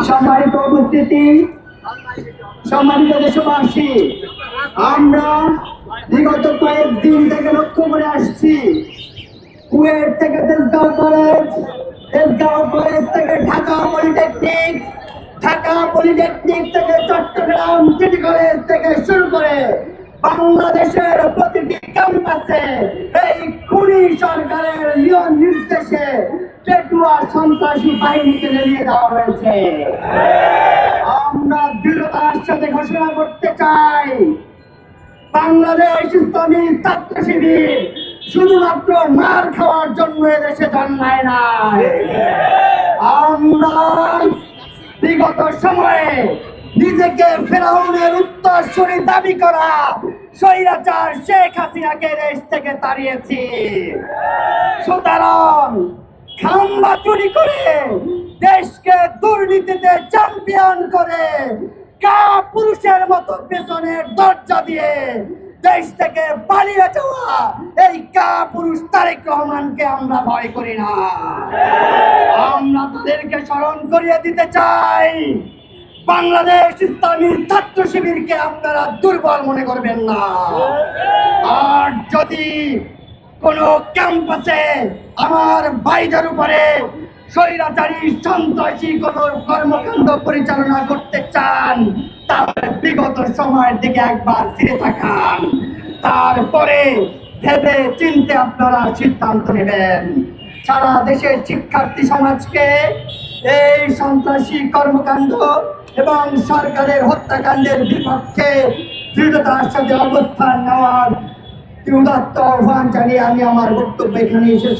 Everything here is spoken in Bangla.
সম্মানিত উপস্থিতি, সম্মানিত দেশবাসী, আমরা বিগত কয়েকদিন থেকে লক্ষ্য করে আসছি কুয়েট থেকে তেজগাঁও কলেজ থেকে ঢাকা পলিটেকনিক থেকে চট্টগ্রাম সিটি কলেজ থেকে শুরু করে বাংলাদেশের প্রতিটি ক্যাম্পাসে এই খুনি সরকারের নির্দেশে পেটুয়া সন্ত্রাসী বাহিনীকে নিয়ে দেওয়া হয়েছে। আমরা দৃঢ়তার সাথে ঘোষণা করতে চাই, বাংলাদেশ ইসলামী ছাত্র শিবির শুধুমাত্র মার খাওয়ার জন্য এদেশে জন্মায় নাই। আমরা বিগত সময়ে নিজেকে ফেরাউনের উত্তরসূরি দাবি করা স্বৈরাচার শেখ হাসিনাকে দেশ থেকে তাড়িয়েছি। সুতরাং খাম্বা চুরি করে দেশকে দুর্নীতিতে চ্যাম্পিয়ন করে পুরুষের মতো পেছনের দরজা দিয়ে দেশ থেকে পালিয়ে যাওয়া এই পুরুষ তারেক রহমানকে আমরা ভয় করি না। আমরা তাদেরকে স্মরণ করিয়ে দিতে চাই, বাংলাদেশ ইসলামী ছাত্র শিবিরকে আপনারা দুর্বল মনে করবেন না। আর যদি কোনো ক্যাম্পাসে আমার ভাইদের উপরে স্বৈরাচারী সন্ত্রাসী কোনো কর্মকাণ্ড পরিচালনা করতে চান, তাহলে বিগত সময়ের দিকে একবার ফিরে তাকান, তারপরে ভেবে চিন্তে আপনারা সিদ্ধান্ত নেবেন। সারা দেশের শিক্ষার্থী সমাজকে এই সন্ত্রাসী কর্মকাণ্ড এবং সরকারের হত্যাকাণ্ডের বিপক্ষে দৃঢ়তার সাথে অবস্থান নেওয়ার উদাত্ত আহ্বান জানিয়ে আমি আমার বক্তব্য এখানে শেষ